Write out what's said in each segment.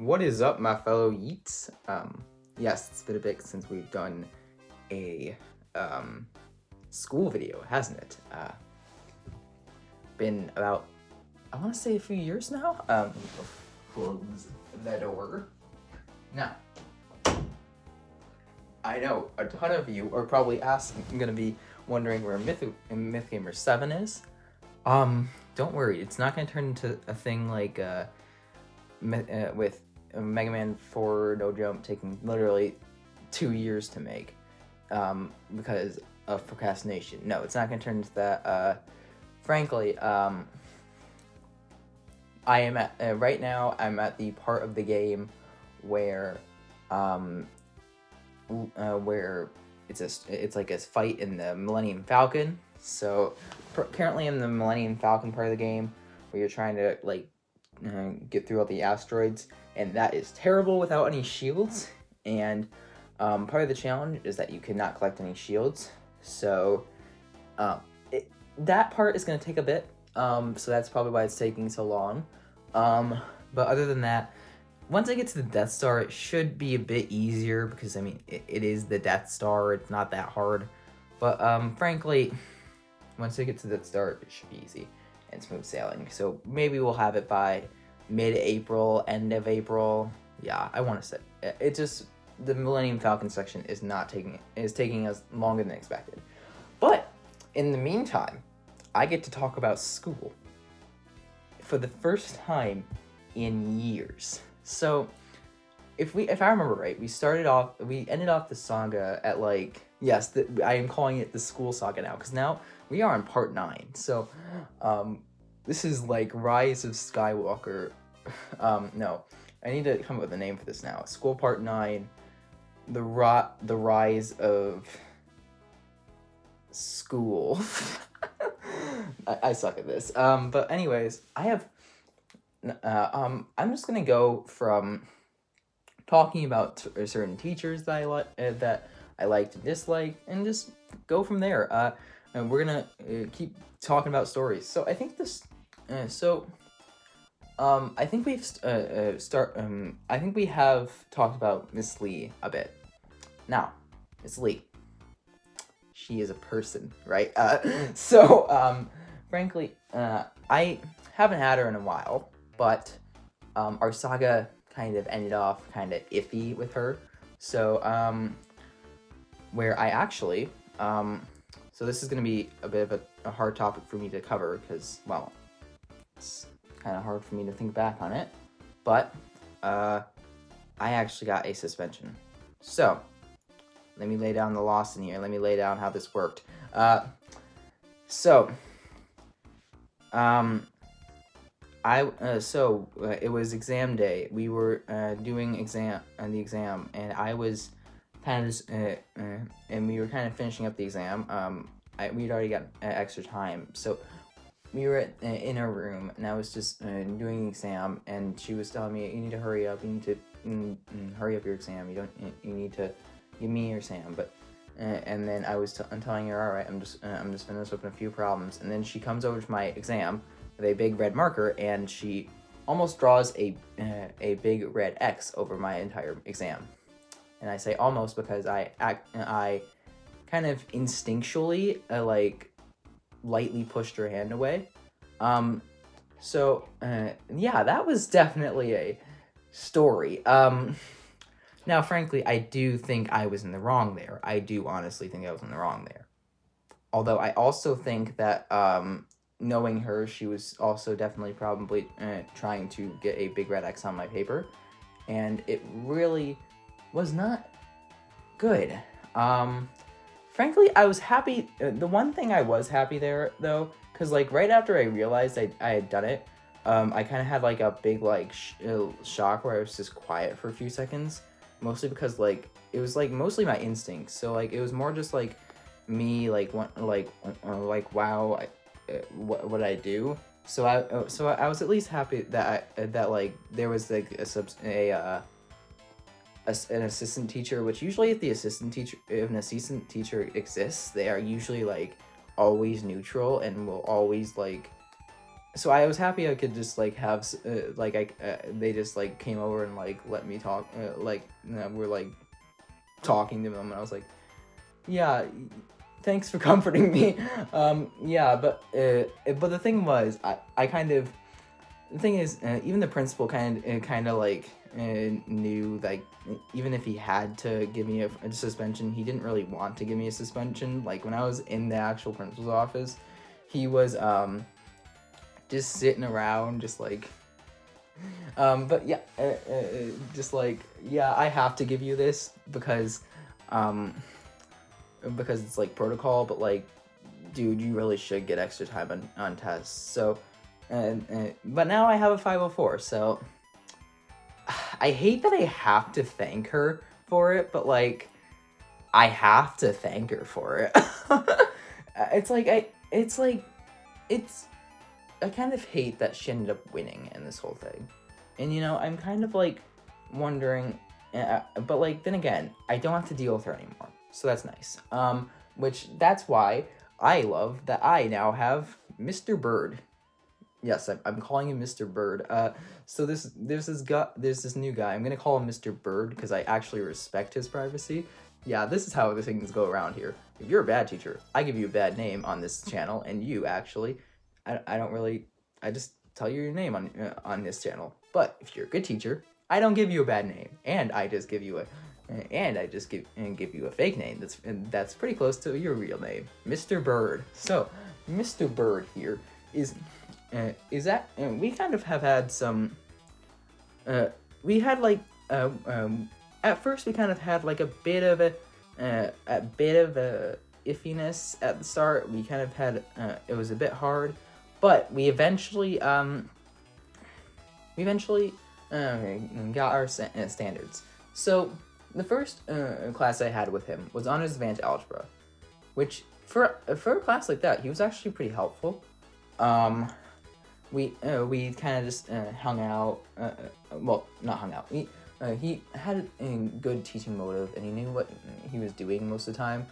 What is up, my fellow Yeets? Yes, it's been a bit since we've done a school video, hasn't it? Been about, I want to say a few years now. Close the door. Now, I know a ton of you are probably gonna be wondering where Mythgamer 7 is. Don't worry, it's not gonna turn into a thing like with Mega Man 4 No Jump taking literally 2 years to make because of procrastination. No, it's not gonna turn into that. Frankly, I am at right now. I'm at the part of the game where it's like a fight in the Millennium Falcon. So currently in the Millennium Falcon part of the game, where you're trying to like get through all the asteroids, and that is terrible without any shields. And part of the challenge is that you cannot collect any shields. So that part is going to take a bit. So that's probably why it's taking so long. But other than that, once I get to the Death Star, it should be a bit easier because, I mean, it is the Death Star. It's not that hard. But, frankly, once I get to the Death Star, it should be easy and smooth sailing. So maybe we'll have it by mid-April, end of April. Yeah, I want to say. It just, the Millennium Falcon section is taking us longer than expected. But, in the meantime, I get to talk about school for the first time in years. So, if I remember right, we ended off the saga at like, yes, I am calling it the school saga now, because now we are on part 9. So, this is like Rise of Skywalker. No, I need to come up with a name for this now. School part 9, the Rise of School. I suck at this. But anyways, I'm just gonna go from talking about certain teachers that I liked and disliked, and just go from there. And we're gonna keep talking about stories. So I think this. I think we have talked about Miss Lee a bit. Now, Miss Lee. She is a person, right? Frankly, I haven't had her in a while, but our saga kind of ended off kind of iffy with her. So, where I actually, so this is going to be a bit of a hard topic for me to cover because, well, it's kind of hard for me to think back on it, but I actually got a suspension. So, let me lay down the loss in here. Let me lay down how this worked. It was exam day. We were doing the exam, and I was kind of and we were kind of finishing up the exam. We'd already got extra time, so we were in our room, and I was just doing the exam, and she was telling me, "You need to hurry up. You need to hurry up your exam. You need to give me your exam." But and then I was telling her, "All right, I'm just finished up a few problems," and then she comes over to my exam with a big red marker, and she almost draws a big red X over my entire exam. And I say almost because I kind of instinctually like lightly pushed her hand away. Yeah, that was definitely a story. Now, frankly, I do think I was in the wrong there. I do honestly think I was in the wrong there. Although I also think that knowing her, she was also definitely probably trying to get a big red X on my paper. And it really was not good. Frankly, I was happy. The one thing I was happy there, though, because like right after I realized I had done it, I kind of had like a big like shock where I was just quiet for a few seconds. Mostly because like it was like mostly my instincts, so like it was more just like me like wow, what did I do? So I was at least happy that like there was like an assistant teacher, which usually if an assistant teacher exists, they are usually like always neutral and will always like so I was happy I could just like have like they just like came over and like let me talk, like we're like talking to them, and I was like, yeah, thanks for comforting me. Yeah, but the thing was, I kind of, the thing is, even the principal kind of like knew, like, even if he had to give me a suspension, he didn't really want to give me a suspension. Like when I was in the actual principal's office, he was just sitting around, just like, but yeah, just like, yeah, I have to give you this because it's like protocol, but like, dude, you really should get extra time on tests. So, but now I have a 504, so I hate that I have to thank her for it, but like, I have to thank her for it. I kind of hate that she ended up winning in this whole thing. And, you know, I'm kind of, like, wondering, but, like, then again, I don't have to deal with her anymore. So that's nice. That's why I love that I now have Mr. Bird. Yes, I'm calling him Mr. Bird. So there's this new guy. I'm gonna call him Mr. Bird because I actually respect his privacy. Yeah, this is how the things go around here. If you're a bad teacher, I give you a bad name on this channel, and you actually... I just tell you your name on this channel. But if you're a good teacher, I don't give you a bad name, and I just give you give you a fake name that's pretty close to your real name, Mr. Bird. So, Mr. Bird here is that we kind of have had some. We had like at first we kind of had like a bit of a iffiness at the start. We kind of had it was a bit hard. But we eventually got our standards. So the first class I had with him was Honors Advanced Algebra, which for a class like that, he was actually pretty helpful. We kind of just hung out. Well, not hung out. He had a good teaching motive, and he knew what he was doing most of the time.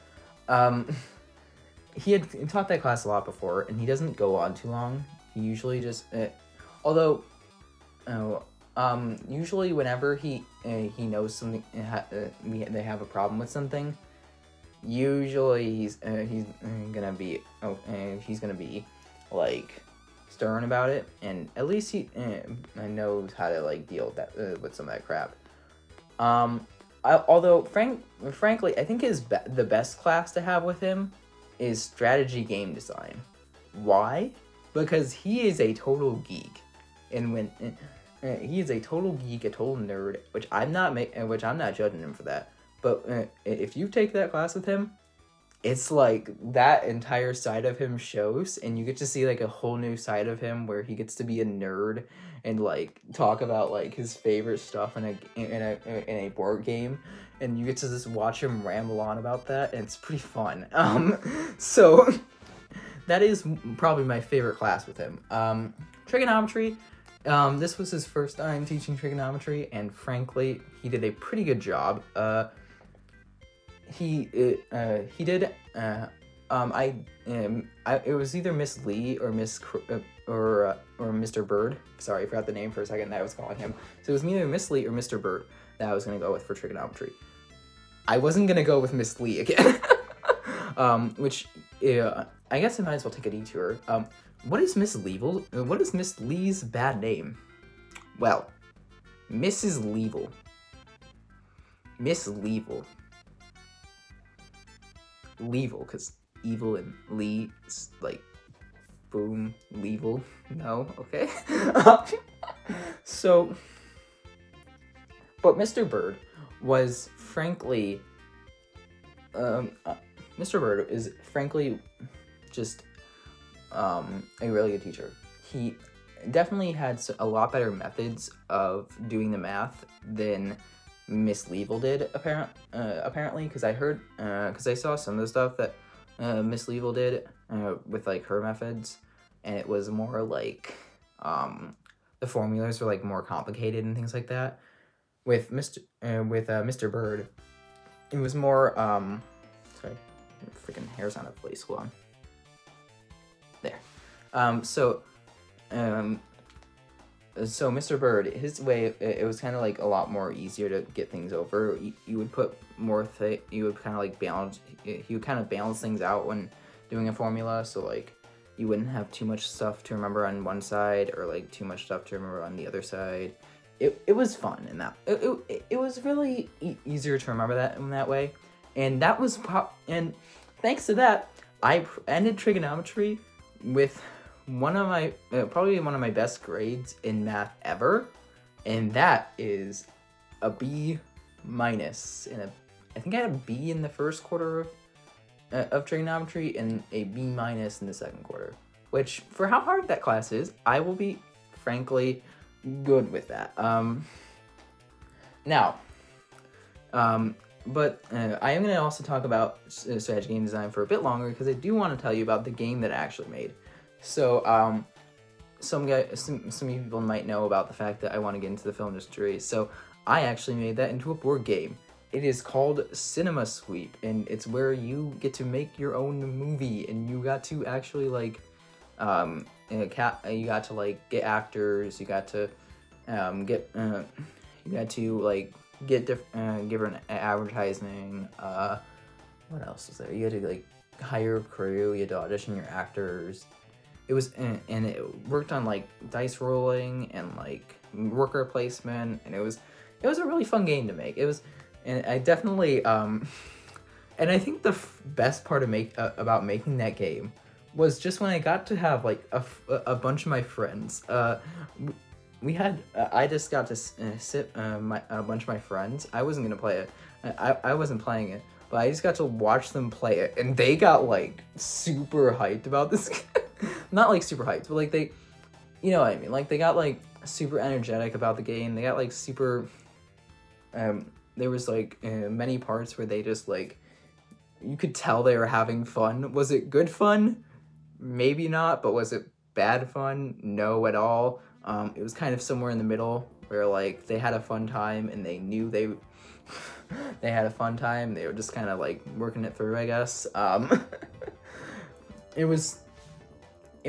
He had taught that class a lot before, and he doesn't go on too long. He usually just, usually whenever he knows something, they have a problem with something, usually he's gonna be like stern about it, and at least he knows how to like deal with that with some of that crap. Although frankly, I think the best class to have with him is strategy game design. Why? Because he is a total geek, and when he is a total geek, a total nerd, which I'm not judging him for that. But if you take that class with him, it's like that entire side of him shows, and you get to see like a whole new side of him where he gets to be a nerd and like talk about like his favorite stuff in a board game, and you get to just watch him ramble on about that, and it's pretty fun. So that is probably my favorite class with him. Trigonometry. This was his first time teaching trigonometry, and frankly, he did a pretty good job. He did. It was either Miss Lee or or Mr. Bird. Sorry, I forgot the name for a second that I was calling him. So it was either Miss Lee or Mr. Bird that I was gonna go with for trigonometry. I wasn't gonna go with Miss Lee again. Which I guess I might as well take a detour. What is Miss Lee's bad name? Well, Mrs. Leevil. Miss Leevil. Leevil, because evil and Lee is like boom, Leevil. No, okay. So, but Mr. Bird was frankly, Mr. Bird is frankly just a really good teacher. He definitely had a lot better methods of doing the math than Miss Leevil did, apparently, because I saw some of the stuff that Miss Leevil did with like her methods, and it was more like the formulas were like more complicated and things like that. With Mr. Bird, it was more sorry, freaking hair's out of place. Hold on. There. So so Mr. Bird, his way, it was kind of like a lot more easier to get things over. You would put more you would kind of like balance, he would kind of balance things out when doing a formula, so like you wouldn't have too much stuff to remember on one side or like too much stuff to remember on the other side. It was fun in that, it was really easier to remember that in that way, and that was and thanks to that, I ended trigonometry with one of my probably one of my best grades in math ever, and that is a B minus in a, I think I had a B in the first quarter of trigonometry and a B minus in the second quarter, which for how hard that class is, I will be frankly good with that. Now, but I am going to also talk about strategy game design for a bit longer because I do want to tell you about the game that I actually made. So, some of you people might know about the fact that I want to get into the film industry. So, I actually made that into a board game. It is called Cinema Sweep, and it's where you get to make your own movie, and you got to actually like, you got to like get actors, you got to get different advertising. What else was there? You had to like hire a crew, you had to audition your actors. It was and it worked on like dice rolling and like worker placement, and it was a really fun game to make. It was, and I definitely and I think the best part of about making that game was just when I got to have like a bunch of my friends. We had I just got to sit a bunch of my friends. I wasn't gonna play it. I wasn't playing it, but I just got to watch them play it, and they got like super hyped about this. Not like super hyped, but like they, you know what I mean. Like they got like super energetic about the game. They got like super. There was like many parts where they just like, you could tell they were having fun. Was it good fun? Maybe not, but was it bad fun? No, at all. It was kind of somewhere in the middle where like they had a fun time and they knew they had a fun time. They were just kind of like working it through, I guess. It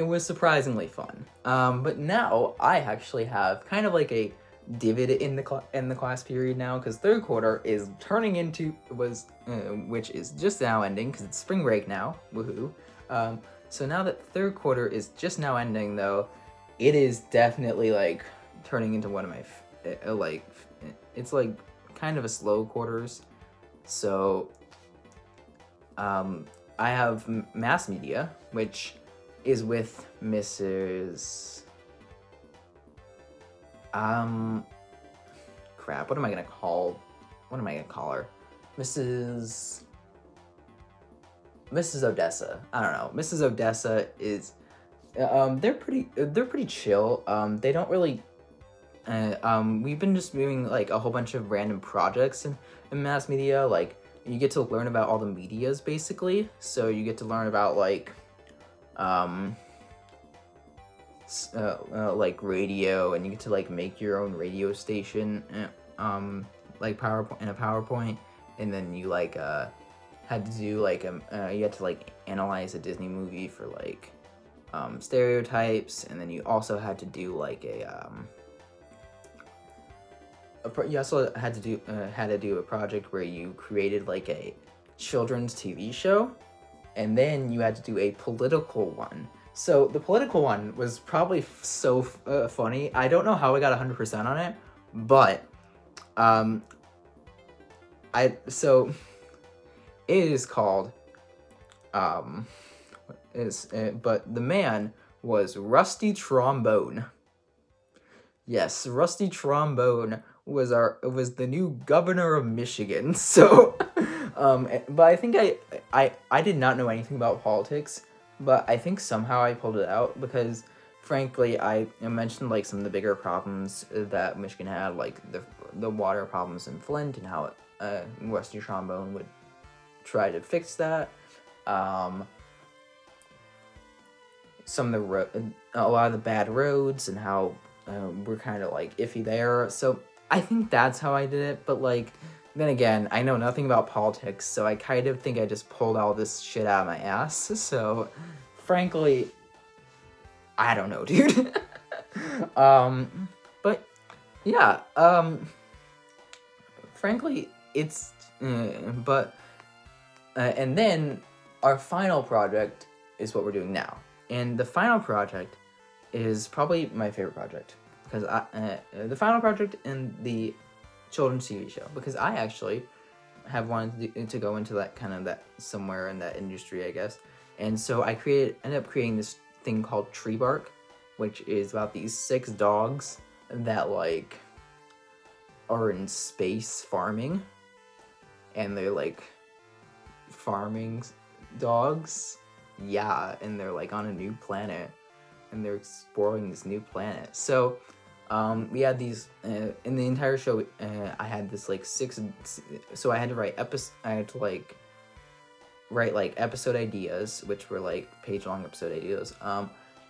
was surprisingly fun. But now I actually have kind of like a divot in the class period now, because third quarter is turning into which is just now ending because it's spring break now. Woohoo! So now that third quarter is just now ending, though, it is definitely like turning into one of my it's like kind of a slow quarters. So I have mass media, which is with Mrs. Crap, what am I gonna call her? Mrs. Odessa. I don't know. Mrs. Odessa is they're pretty chill. They don't really we've been just doing like a whole bunch of random projects in mass media. Like you get to learn about all the medias basically. So you get to learn about like like radio, and you get to like make your own radio station like PowerPoint, and then you like had to do like you had to like analyze a Disney movie for like stereotypes, and then you also had to do like you also had to do a project where you created like a children's TV show, and then you had to do a political one. So the political one was probably so funny. I don't know how I got 100% on it, but so it is called but the man was Rusty Trombone. Yes, Rusty Trombone was the new governor of Michigan. So but I think I did not know anything about politics, but I think somehow I pulled it out because, frankly, I mentioned like some of the bigger problems that Michigan had, like the water problems in Flint, and how Rusty Trombone would try to fix that. Some of a lot of the bad roads, and how we're kind of like iffy there. So I think that's how I did it. But like, then again, I know nothing about politics, so I kind of think I just pulled all this shit out of my ass. So, frankly, I don't know, dude. But yeah, frankly, it's and then our final project is what we're doing now, and the final project is probably my favorite project because the final project in the children's TV show, because I actually have wanted to go into that kind of that somewhere in that industry, I guess. And so I ended up creating this thing called Tree Bark, which is about these 6 dogs that like are in space farming, and they're like farming dogs, yeah, and they're like on a new planet, and they're exploring this new planet. So we had these in the entire show. I had this like 6, so I had to write episode ideas, which were like page-long episode ideas.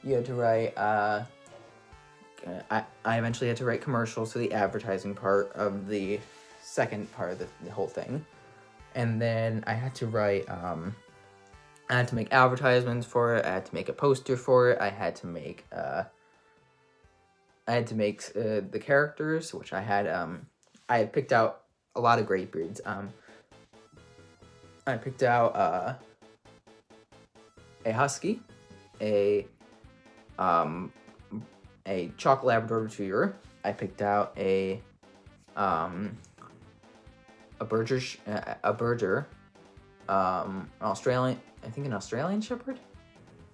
You had to write I eventually had to write commercials for the advertising part of the second part of the whole thing. And then I had to write I had to make advertisements for it, I had to make a poster for it, I had to make the characters, which I had picked out a lot of great breeds. I picked out a husky, a chocolate Labrador Retriever. I picked out a berger, an Australian, I think an Australian Shepherd,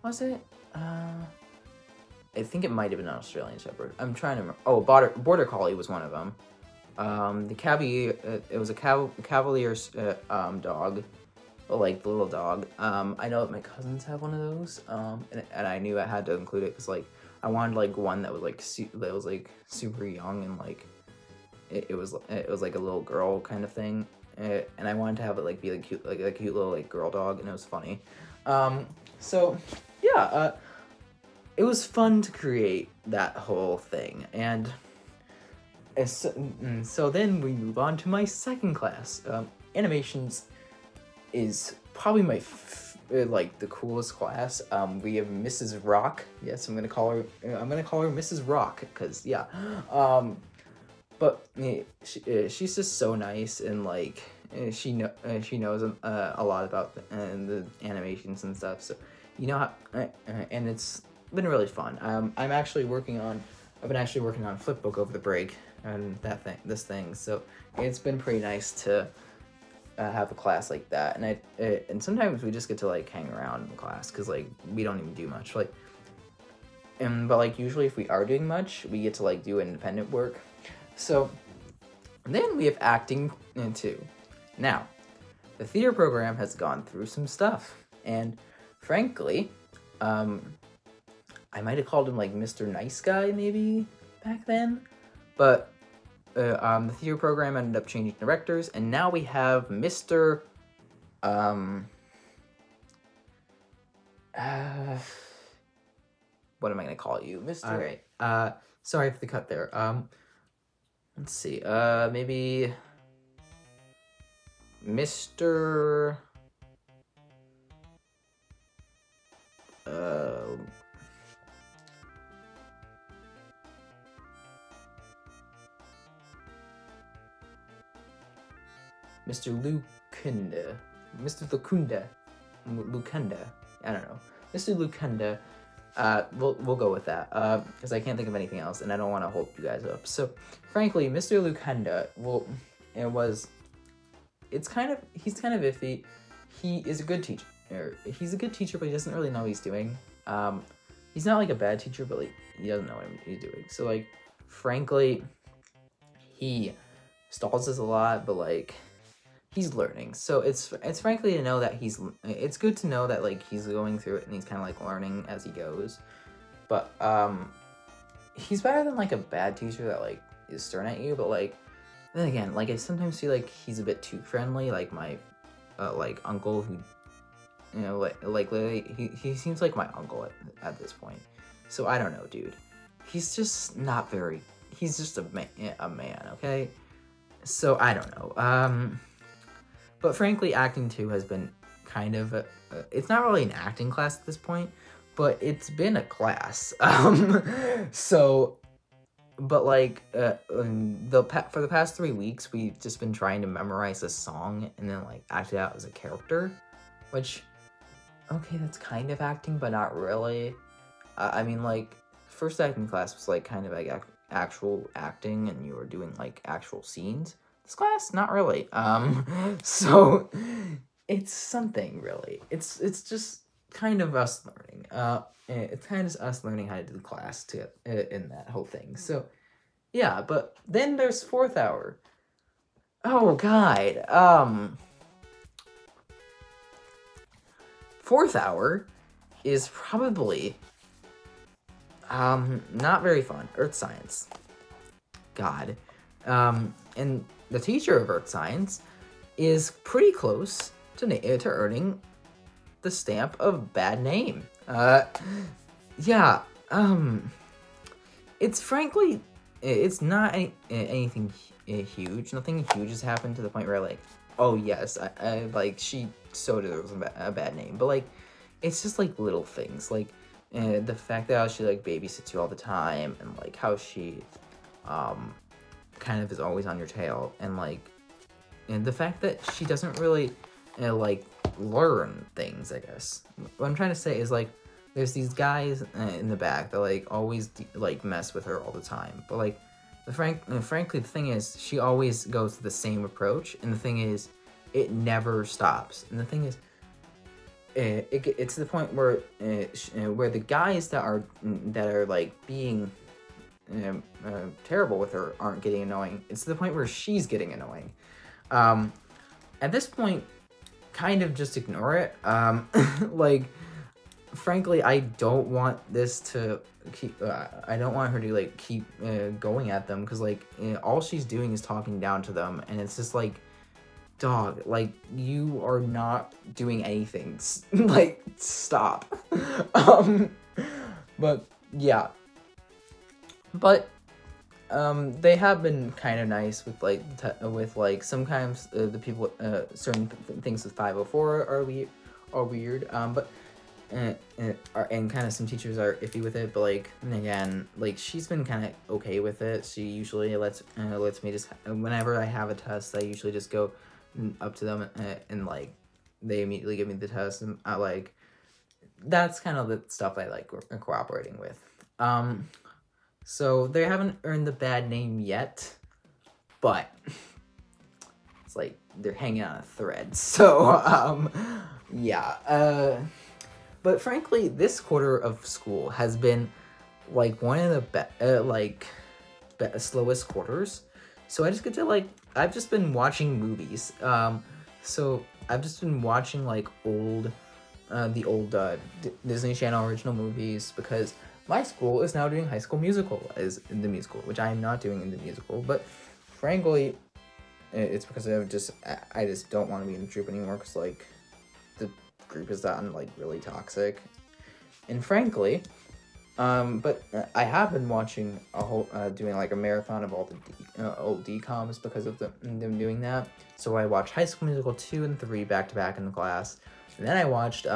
was it? I think it might have been an Australian Shepherd. I'm trying to remember. Oh, Border Collie was one of them. The Cavalier, it was a Cavalier dog, like the little dog. I know that my cousins have one of those, and I knew I had to include it because like I wanted like one that was like super young, and like it was like a little girl kind of thing, and I wanted to have it like be like cute, like a cute little like girl dog, and it was funny. So yeah, it was fun to create that whole thing, and so then we move on to my second class. Animations is probably my like the coolest class. We have Mrs. Rock. Yes, I'm gonna call her Mrs. Rock because yeah. But she's just so nice, and like she knows a lot about the animations and stuff. So you know how, and it's been really fun. I've been actually working on Flipbook over the break and this thing. So it's been pretty nice to have a class like that, and and sometimes we just get to like hang around in the class because like we don't even do much like, but like usually if we are doing much, we get to like do independent work. So then we have acting too. Now, the theater program has gone through some stuff, and frankly, I might have called him like Mr. Nice Guy maybe back then, but the theater program ended up changing directors, and now we have Mr. What am I gonna call you, Mr. All right. Sorry for the cut there. Let's see. Maybe Mr. Mr. Lukunda. Mr. Lukunda. I don't know. Mr. Lukunda. We'll go with that. Because I can't think of anything else, and I don't want to hold you guys up. So, frankly, Mr. Lukanda, he's kind of iffy. He is a good teacher. He's a good teacher, but he doesn't really know what he's doing. He's not like a bad teacher, but like he doesn't know what he's doing. So like, frankly, he stalls us a lot, but like he's learning. So it's frankly to know that it's good to know that like he's going through it and he's kind of like learning as he goes. But he's better than like a bad teacher that like is stern at you. But like then again, like I sometimes feel like he's a bit too friendly. Like my like uncle who, you know, like literally he seems like my uncle at this point. So I don't know, dude. He's just not very. He's just a man, okay? So I don't know. But frankly, acting 2 has been kind of it's not really an acting class at this point, but it's been a class. So, but like, for the past 3 weeks, we've just been trying to memorize a song and then like act it out as a character, which, okay, that's kind of acting, but not really. I mean, like, first acting class was like kind of like actual acting, and you were doing like actual scenes. This class, not really. So it's something really. It's just kind of us learning. It's kind of us learning how to do the class to in that whole thing. So yeah, but then there's fourth hour. Oh God. Fourth hour is probably not very fun. Earth science. God. And the teacher of earth science is pretty close to earning the stamp of bad name. Yeah. It's frankly, it's not anything huge. Nothing huge has happened to the point where like, oh yes, I like she so deserves a bad name. But like, it's just like little things like. The fact that how she like babysits you all the time, and like how she kind of is always on your tail, and like, and the fact that she doesn't really like learn things, I guess. What I'm trying to say is like there's these guys in the back that like always like mess with her all the time, but like frankly the thing is she always goes to the same approach, and the thing is it never stops, and the thing is it's to the point where the guys that are like being terrible with her aren't getting annoying. It's to the point where she's getting annoying. At this point, kind of just ignore it. Like, frankly, I don't want this to keep. I don't want her to like keep going at them, because like all she's doing is talking down to them, and it's just like. Dog, like, you are not doing anything. Like, stop. But, yeah. But, they have been kind of nice with, like, sometimes the people, certain things with 504 are weird, but, and kind of some teachers are iffy with it, but, like, again, like, she's been kind of okay with it. She usually lets me just, whenever I have a test, I usually just go up to them and like they immediately give me the test, and I like that's kind of the stuff I like cooperating with. So they haven't earned the bad name yet, but it's like they're hanging on a thread. So yeah. But frankly, this quarter of school has been like one of the slowest quarters. So I just get to like, I've just been watching movies. So I've just been watching like the old Disney Channel original movies, because my school is now doing High School Musical as in the musical, which I am not doing in the musical. But frankly, it's because I just don't want to be in the troupe anymore, because like the group has gotten like really toxic. And frankly, but I have been watching a whole, doing like a marathon of all the old DComs because of them doing that. So I watched High School Musical 2 and 3 back to back in the class. And then I watched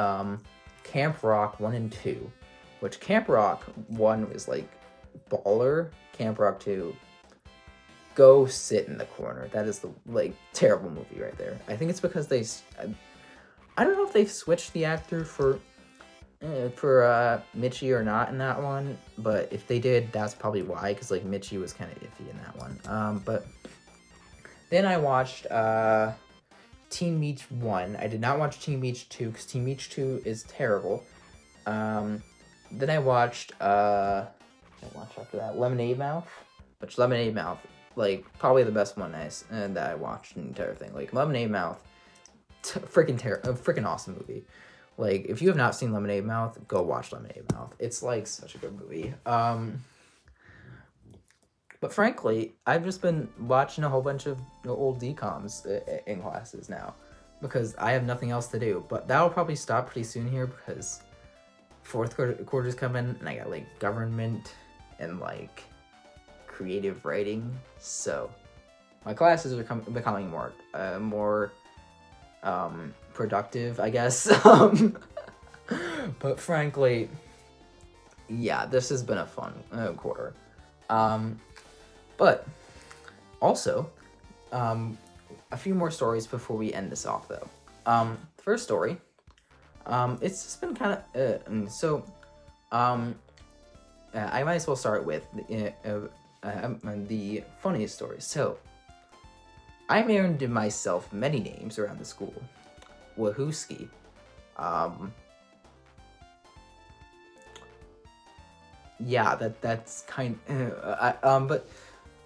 Camp Rock 1 and 2, which Camp Rock 1 was like baller. Camp Rock 2, go sit in the corner. That is the like terrible movie right there. I think it's because I don't know if they've switched the actor for Mitchie or not in that one, but if they did, that's probably why, because like Mitchie was kind of iffy in that one. But then I watched Teen Beach 1. I did not watch Teen Beach 2, because Teen Beach 2 is terrible. Then I watched after that Lemonade Mouth, which Lemonade Mouth, like, probably the best one that I watched in the entire thing. Like, Lemonade Mouth, freaking awesome movie. Like, if you have not seen Lemonade Mouth, go watch Lemonade Mouth. It's, like, such a good movie. But frankly, I've just been watching a whole bunch of old DComs in classes now, because I have nothing else to do. But that'll probably stop pretty soon here, because fourth quarter's coming, and I got, like, government and, like, creative writing. So my classes are becoming more productive, I guess. But frankly, yeah, this has been a fun quarter. But also, a few more stories before we end this off, though. The first story, it's just been kind of I might as well start with the funniest story. So, I earned myself many names around the school. Wahooski. Yeah, that's kind. But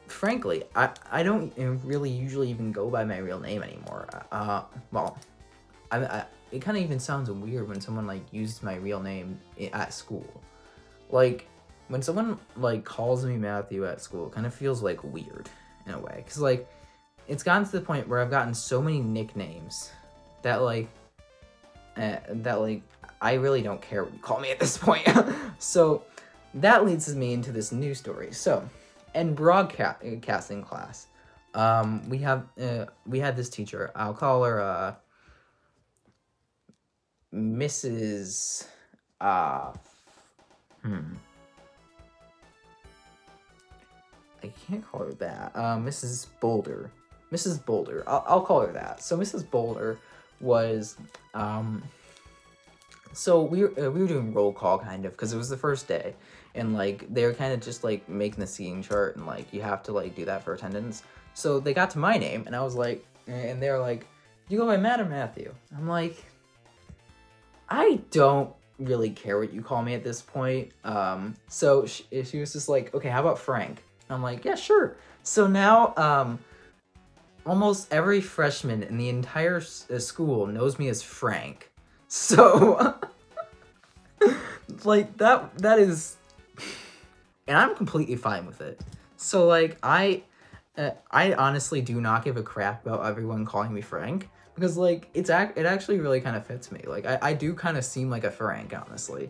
frankly, I don't really usually even go by my real name anymore. Well, it kind of even sounds weird when someone like uses my real name at school. Like when someone like calls me Matthew at school, it kind of feels like weird in a way, because like it's gotten to the point where I've gotten so many nicknames that like I really don't care what you call me at this point. So that leads me into this new story. So in broadcasting class, we had this teacher. I'll call her Mrs. I can't call her that. Mrs. Boulder. Mrs. Boulder. I'll call her that. So Mrs. Boulder was so we were doing roll call kind of, because it was the first day, and like they were kind of just like making the seating chart, and like you have to like do that for attendance. So they got to my name, and I was like, and they were like, "You go by Matt or Matthew?" I'm like, I don't really care what you call me at this point. So she was just like, "Okay, how about Frank?" I'm like, "Yeah, sure." So now almost every freshman in the entire school knows me as Frank. So, like, that is, and I'm completely fine with it. So, like, I honestly do not give a crap about everyone calling me Frank, because, like, it actually really kind of fits me. Like, I do kind of seem like a Frank, honestly.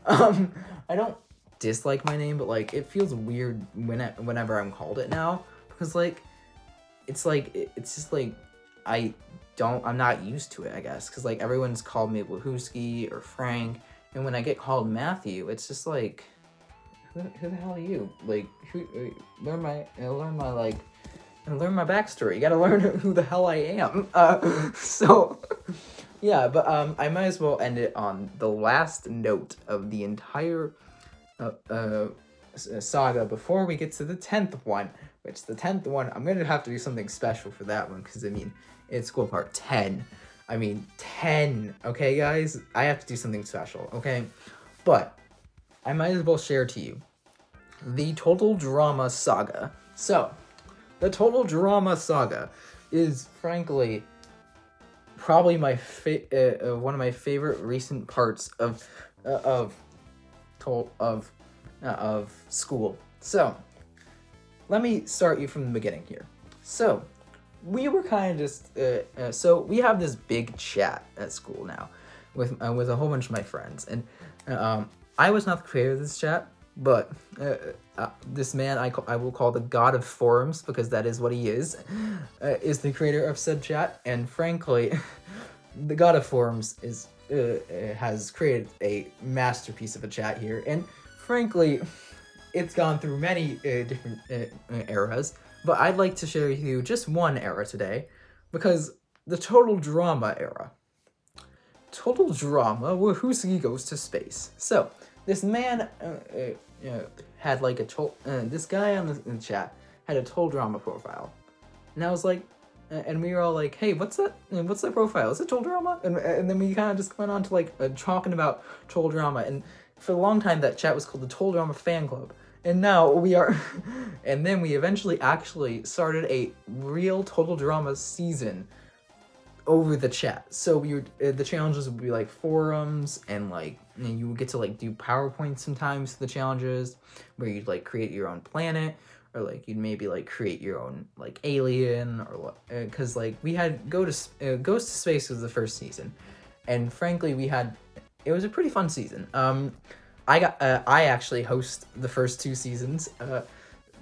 I don't dislike my name, but, like, it feels weird whenever I'm called it now, because, like, it's just, like, I'm not used to it, I guess, because like everyone's called me Wahooski or Frank, and when I get called Matthew, it's just like, who the hell are you? Like, learn my backstory. You gotta learn who the hell I am. So yeah, but I might as well end it on the last note of the entire saga before we get to the 10th one. Which the 10th one, I'm gonna have to do something special for that one, because I mean, it's school part 10. I mean, 10, okay, guys? I have to do something special, okay? But I might as well share to you the Total Drama Saga. So, the Total Drama Saga is, frankly, probably my one of my favorite recent parts of school. So, let me start you from the beginning here. So, we were kind of just, so we have this big chat at school now with a whole bunch of my friends. And I was not the creator of this chat, but this man I will call the God of Forums, because that is what he is the creator of said chat. And frankly, the God of Forums has created a masterpiece of a chat here. And frankly, it's gone through many different eras, but I'd like to share with you just one era today, because the Total Drama era. Total Drama, Wahooski goes to space. So, this man had like this guy on the chat had a Total Drama profile. And I was like, and we were all like, hey, what's that profile? Is it Total Drama? And then we kind of just went on to like talking about Total Drama. And for a long time, that chat was called the Total Drama Fan Club. And now we are, and then we eventually actually started a real Total Drama season over the chat. So we would, the challenges would be like forums, and like, and you would get to like do PowerPoints sometimes for the challenges, where you'd like create your own planet, or like you'd maybe like create your own like alien, or what, because like we had Ghost to Space was the first season, and frankly it was a pretty fun season. I actually host the first two seasons.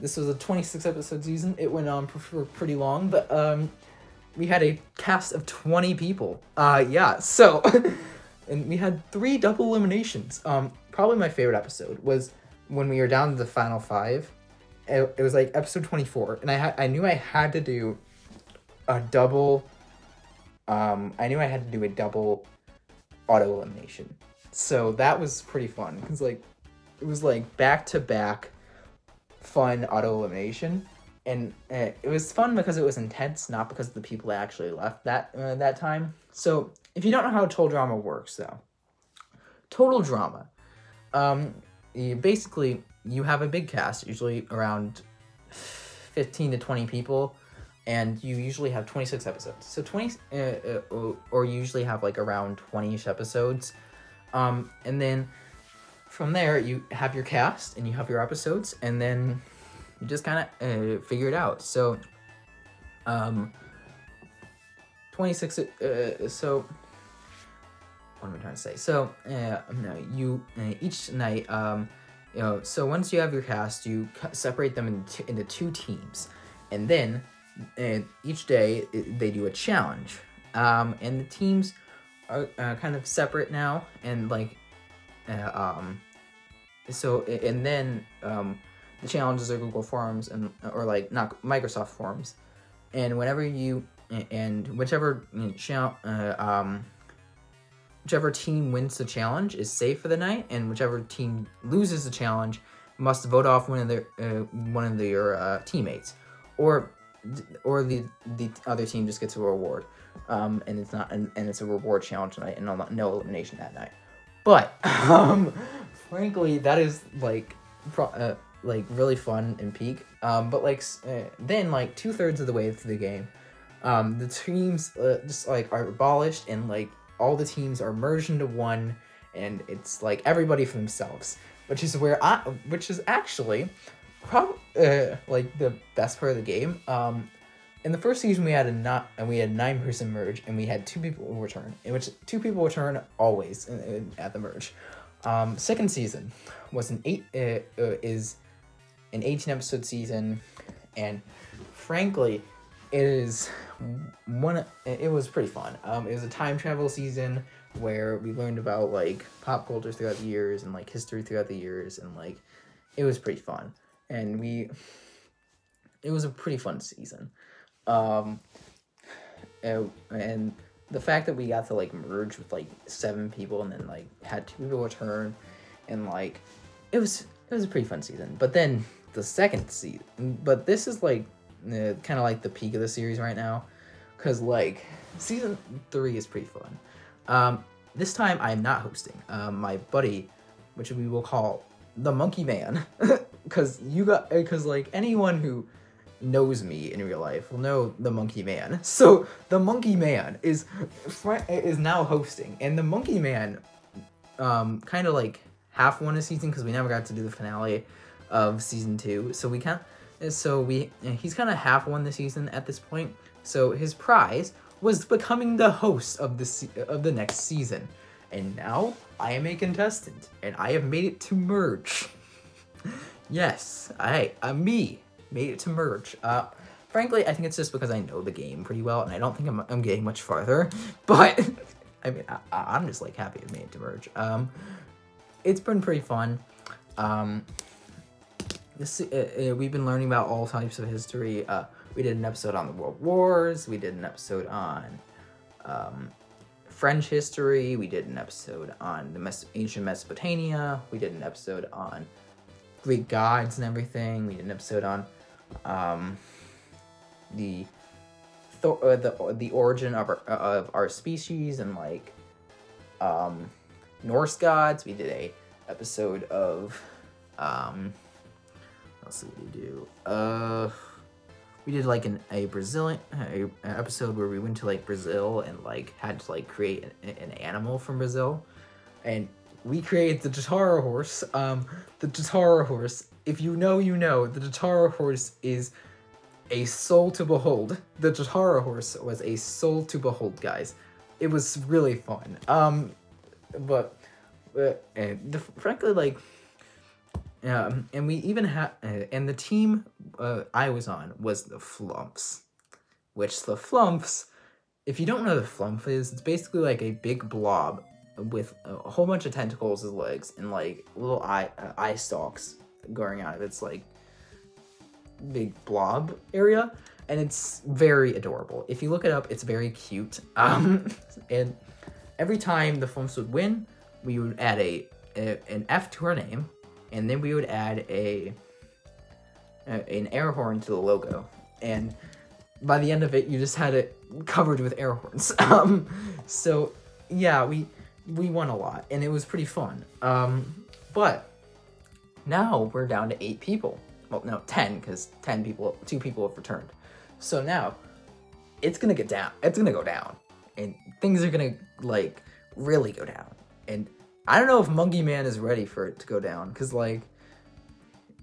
This was a 26 episode season. It went on for pretty long, but we had a cast of 20 people. Yeah, so and we had 3 double eliminations. probably my favorite episode was when we were down to the final 5. It was like episode 24, and I knew I had to do a double. I knew I had to do a double auto elimination, so that was pretty fun because like it was like back to back fun auto elimination, and it was fun because it was intense, not because the people that actually left that time. So if you don't know how Total Drama works, though, Total Drama, you have a big cast, usually around 15 to 20 people, and you usually have 26 episodes. So 20, or you usually have like around 20-ish episodes. And then from there, you have your cast and you have your episodes, and then you just kind of figure it out. So, 26, so, what am I trying to say? So, each night, so once you have your cast, you separate them into 2 teams, and then each day they do a challenge, and the teams are kind of separate now, and like, so and then the challenges are Google Forms or like not Microsoft Forms, and whenever whichever team wins the challenge is safe for the night, and whichever team loses the challenge must vote off one of their teammates, or the other team just gets a reward, and it's a reward challenge tonight, and no elimination that night. But frankly, that is like really fun and peak. But like then like 2/3 of the way through the game, the teams just like are abolished, and like all the teams are merged into one, and it's like everybody for themselves, which is actually like the best part of the game. In the first season, we had a 9-person merge, and we had 2 people return, in which 2 people return always at the merge. Second season was an 18-episode season, and frankly, it was pretty fun. It was a time travel season where we learned about like pop culture throughout the years and like history throughout the years, and like it was pretty fun, and it was a pretty fun season. And the fact that we got to like merge with like 7 people, and then like had 2 people return, and like it was a pretty fun season. But then the second season, but this is like kind of like the peak of the series right now, because like season 3 is pretty fun. This time I'm not hosting. My buddy, which we will call the Monkey Man, because like anyone who knows me in real life will know the Monkey Man. So the Monkey Man is now hosting, and the Monkey Man kind of like half won a season because we never got to do the finale of season 2. So he's kind of half won the season at this point. So his prize was becoming the host of the next season, and now I am a contestant, and I have made it to merge. Yes, me made it to merge. Frankly, I think it's just because I know the game pretty well, and I don't think I'm getting much farther. But I mean, I'm just like happy I made it to merge. It's been pretty fun. We've been learning about all types of history. We did an episode on the World Wars. We did an episode on French history. We did an episode on the ancient Mesopotamia. We did an episode on Greek gods and everything. We did an episode on the origin of our species, and like Norse gods. We did a episode of let's see what we do. We did like a Brazilian episode where we went to like Brazil and like had to like create an animal from Brazil, and we created the Jatara horse. The Jatara horse, if you know, you know, the Jatara horse is a soul to behold. The Jatara horse was a soul to behold, guys. It was really fun. Frankly, like, and we even had, and the team I was on was the Flumps, which the Flumps, if you don't know what the Flump is, it's basically like a big blob with a whole bunch of tentacles as legs and like little eye stalks going out of its like big blob area, and it's very adorable. If you look it up, it's very cute. And every time the Flumps would win, we would add an F to our name, and then we would add an air horn to the logo, and by the end of it, you just had it covered with air horns. So yeah, we won a lot, and it was pretty fun. But now we're down to 8 people. Well, no, 10, because 2 people have returned. So now it's gonna get down. It's gonna go down, and things are gonna like really go down. And I don't know if Monkey Man is ready for it to go down, because like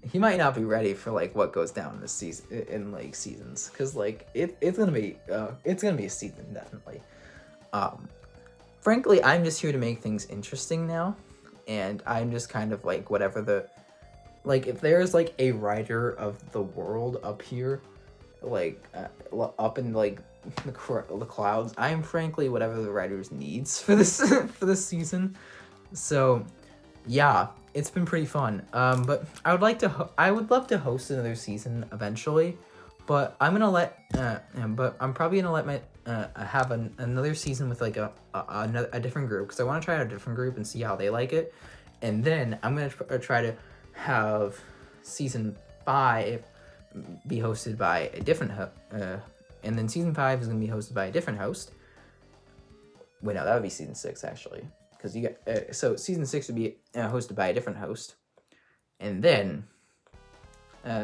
he might not be ready for like what goes down in this season, in like seasons, because like it's gonna be a season, definitely. Frankly, I'm just here to make things interesting now, and I'm just kind of like whatever the, like if there's like a writer of the world up here, like up in like the clouds, I am frankly whatever the writers needs for this for this season. So yeah, it's been pretty fun. But I would love to host another season eventually, but I'm gonna let but I'm probably gonna let my have another season with like a different group, because I want to try out a different group and see how they like it, and then I'm gonna try to have season 5 be hosted by a different and then season 5 is gonna be hosted by a different host. Wait, no, that would be season 6 actually, because you got so season 6 would be hosted by a different host, and then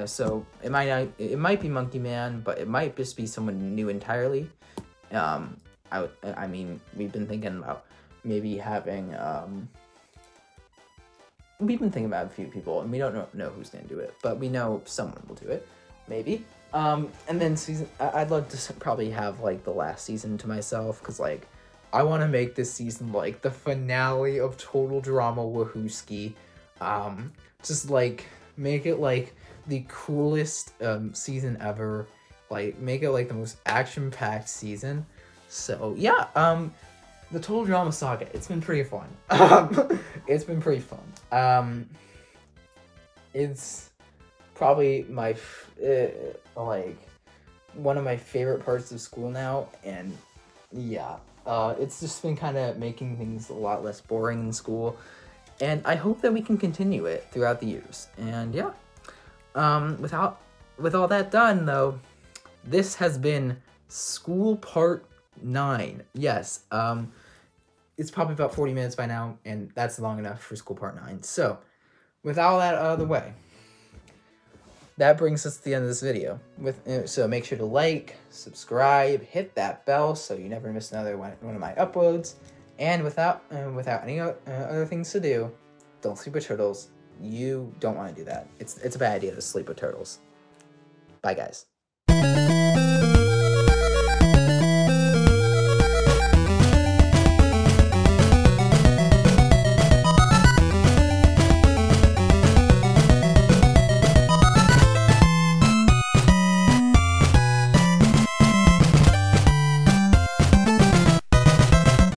so it might be Monkey Man, but it might just be someone new entirely. I mean, we've been thinking about maybe having we've been thinking about a few people, and we don't know who's gonna do it, but we know someone will do it, maybe. And then I'd love to probably have like the last season to myself, because like I want to make this season like the finale of Total Drama Wahooski. Just like make it like the coolest season ever, like make it like the most action-packed season. So yeah, the Total Drama Saga, it's been pretty fun. It's been pretty fun. It's probably my like one of my favorite parts of school now, and yeah, it's just been kind of making things a lot less boring in school, and I hope that we can continue it throughout the years. And yeah, with all that done though, this has been School Part 9. Yes, it's probably about 40 minutes by now, and that's long enough for School Part 9. So, with all that out of the way, that brings us to the end of this video. So make sure to like, subscribe, hit that bell so you never miss another one of my uploads. And without any other things to do, don't sleep with turtles. You don't want to do that. It's a bad idea to sleep with turtles. Bye, guys.